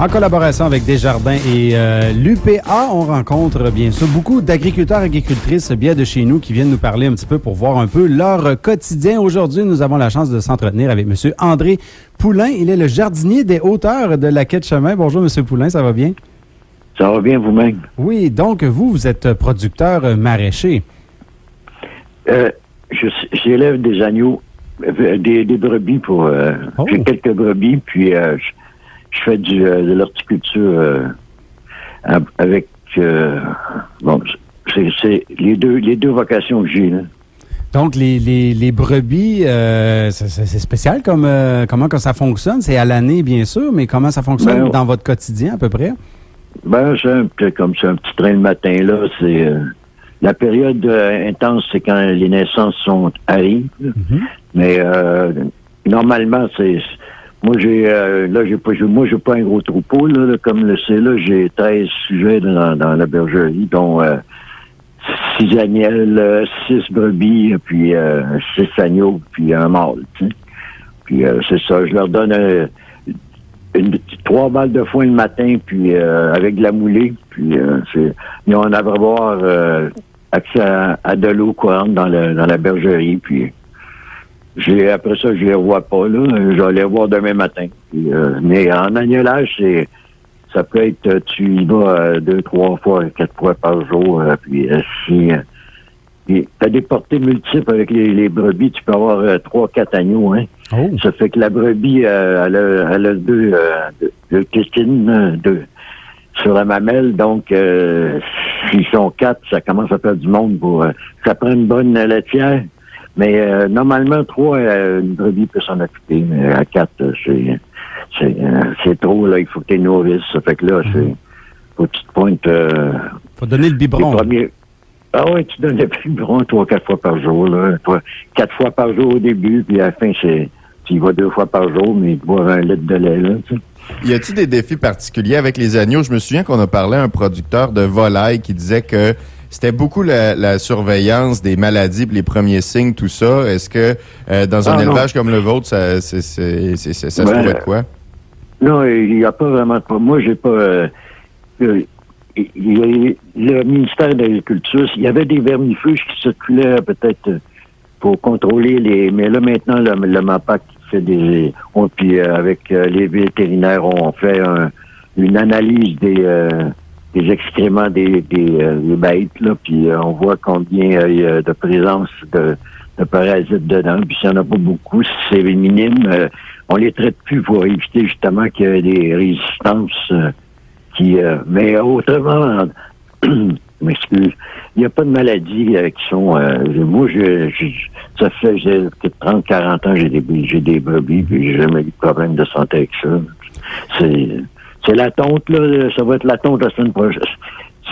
En collaboration avec Desjardins et l'UPA, on rencontre bien sûr beaucoup d'agriculteurs et agricultrices bien de chez nous qui viennent nous parler un petit peu pour voir un peu leur quotidien. Aujourd'hui, nous avons la chance de s'entretenir avec M. André Poulain. Il est le jardinier des hauteurs de la Quai de Chemin. Bonjour, M. Poulain, ça va bien? Ça va bien vous-même? Oui, donc vous êtes producteur maraîcher. J'élève des agneaux, des brebis pour... J'ai quelques brebis, puis je fais de l'horticulture avec... c'est les deux vocations que j'ai, là. Donc, les brebis, c'est spécial comment que ça fonctionne? C'est à l'année, bien sûr, mais comment ça fonctionne dans votre quotidien, à peu près? C'est comme ça, un petit train le matin, là. C'est la période intense, c'est quand les naissances arrivent. Mm-hmm. Mais normalement, c'est... Moi, j'ai pas un gros troupeau, là, comme le c'est là, j'ai 13 sujets dans la bergerie, dont 6 agnelles, 6 brebis, puis 6 agneaux, puis un mâle, tu sais. Puis c'est ça, je leur donne 3 balles de foin le matin, puis avec de la moulée, puis ils ont un avoir accès à de l'eau courante dans la bergerie, puis après ça, je les revois pas, là. Je vais les voir demain matin. Puis, mais en agnelage, ça peut être, tu y vas 2, 3 fois, 4 fois par jour. Puis si tu as des portées multiples avec les brebis, tu peux avoir 3, 4 agneaux, hein. Oh. Ça fait que la brebis, elle a deux tétines sur la mamelle. Donc, s'ils sont 4, ça commence à faire du monde pour... ça prend une bonne laitière. Mais normalement, 3, une brebis peut s'en occuper. Mais à 4, c'est trop, là. Il faut que tu les nourrisses. Ça fait que là, faut que tu te pointes... faut donner le biberon. Ah oui, tu donnes le biberon 3, 4 fois par jour, là. 4 fois par jour au début, puis à la fin, tu y vas 2 fois par jour, mais tu bois 1 litre de lait, là, tu sais. Y a-t-il des défis particuliers avec les agneaux? Je me souviens qu'on a parlé à un producteur de volailles qui disait que c'était beaucoup la surveillance des maladies, les premiers signes, tout ça. Est-ce que dans un élevage comme le vôtre, ça se trouvait de quoi? Non, il n'y a pas vraiment de... Moi, j'ai pas... le ministère de l'Agriculture, il y avait des vermifuges qui circulaient peut-être pour contrôler les... Mais là, maintenant, le MAPAC fait des... Puis avec les vétérinaires, on fait une analyse des excréments des bêtes, là, puis on voit combien il y a de présence de parasites dedans, puis s'il n'y en a pas beaucoup, si c'est minime, on les traite plus pour éviter justement qu'il y ait des résistances mais autrement, m'excuse, il n'y a pas de maladies qui sont... moi, ça fait 30-40 ans j'ai des brebis, puis j'ai jamais eu de problème de santé avec ça. C'est la tonte, là. Ça va être la tonte la semaine prochaine.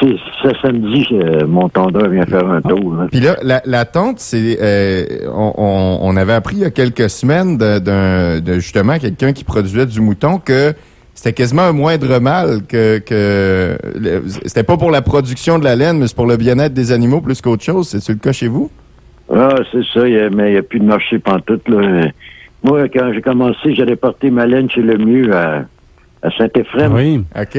Ce samedi, mon tondeur vient faire un tour. Puis là, la tonte, c'est... on avait appris il y a quelques semaines de justement quelqu'un qui produisait du mouton que c'était quasiment un moindre mal que c'était pas pour la production de la laine, mais c'est pour le bien-être des animaux plus qu'autre chose. C'est-tu le cas chez vous? Ah, c'est ça. Mais il n'y a plus de marché pantoute, là. Moi, quand j'ai commencé, j'allais porter ma laine chez Lemieux à Saint-Éphrem. Oui, OK.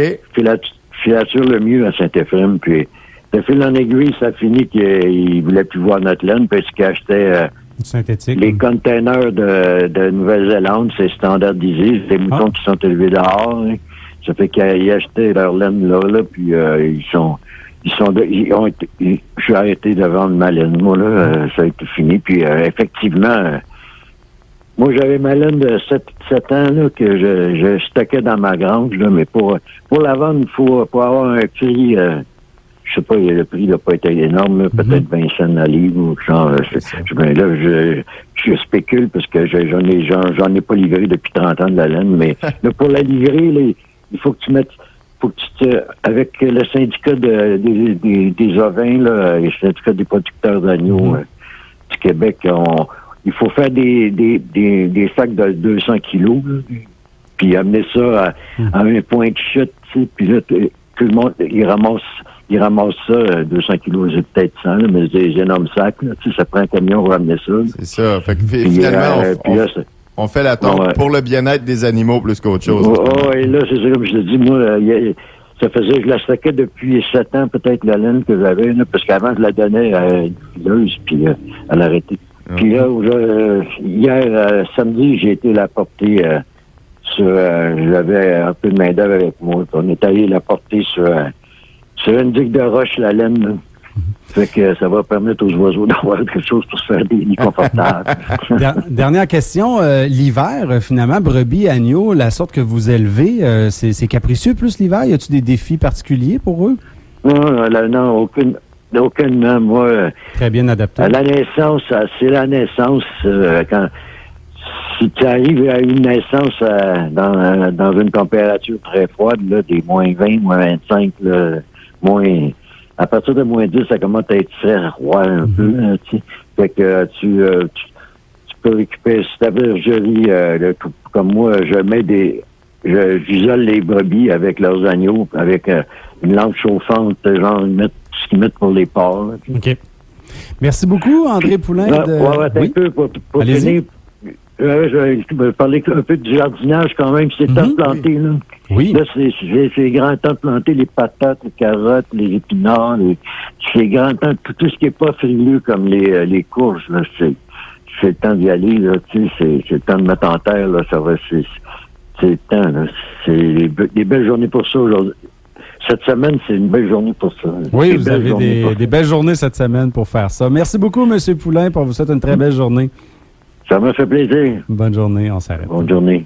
Filature Lemieux à Saint-Éphrem. Puis, de fil en aiguille, ça finit qu'il ne voulait plus voir notre laine parce qu'il achetait synthétique. les containers de Nouvelle-Zélande. C'est standardisé. C'est des moutons qui sont élevés dehors. Hein. Ça fait qu'ils achetaient leur laine là, puis je suis arrêté de vendre ma laine. Moi, là, ça a été fini. Puis, effectivement... Moi, j'avais ma laine de 7 ans là, que je stockais dans ma grange, là, mais pour la vendre, il faut avoir un prix, je sais pas, le prix n'a pas été énorme, là, peut-être 20 cents la livre ou genre. Je spécule parce que j'en ai pas livré depuis 30 ans de la laine, mais là, pour la livrer, là, il faut que tu mettes, avec le syndicat des ovins, là, le syndicat des producteurs d'agneaux du Québec, il faut faire des sacs de 200 kilos, là, puis amener ça à un point de chute, tu sais, puis là, tout le monde, il ramasse ça, 200 kilos, c'est peut-être 100, là, mais c'est des énormes sacs, là, tu sais, ça prend un camion pour amener ça. C'est ça, fait que finalement, On fait la tonte pour le bien-être des animaux plus qu'autre chose. Et là, c'est ça, comme je te dis, moi, ça faisait, je la stockais depuis 7 ans, peut-être, la laine que j'avais, là, parce qu'avant, je la donnais à une fileuse, puis elle a arrêté. Puis là, hier, samedi, j'ai été la porter j'avais un peu de main-d'œuvre avec moi. On est allé la porter sur une digue de roche, la laine, là. Fait que ça va permettre aux oiseaux d'avoir quelque chose pour se faire des nids confortables. Dernière question. L'hiver, finalement, brebis, agneaux, la sorte que vous élevez, c'est capricieux plus l'hiver? Y a-t-il des défis particuliers pour eux? Non, aucunement. Moi, très bien adapté. À la naissance, c'est la naissance. Si tu arrives à une naissance dans une température très froide, là, des moins 20, moins 25, là, à partir de moins 10, ça commence à être très froid un peu. Là, fait que tu peux récupérer ta bergerie, comme moi, j'isole les brebis avec leurs agneaux, avec une lampe chauffante, genre ce qu'ils mettent pour les porcs. Là, OK. Merci beaucoup, André Poulain. Un peu pour finir. Je vais parler un peu du jardinage quand même. C'est temps de planter, là. Oui. Là, c'est grand temps de planter les patates, les carottes, les épinards. C'est grand temps, tout ce qui n'est pas frileux comme les courges, là. C'est le temps d'y aller, là. Tu sais, c'est le temps de mettre en terre, là. C'est le temps, là. C'est des belles journées pour ça aujourd'hui. Cette semaine, c'est une belle journée pour ça. Oui, vous avez des belles journées cette semaine pour faire ça. Merci beaucoup, M. Poulain, pour vous souhaiter une très belle journée. Ça m'a fait plaisir. Bonne journée, on s'arrête. Bonne journée.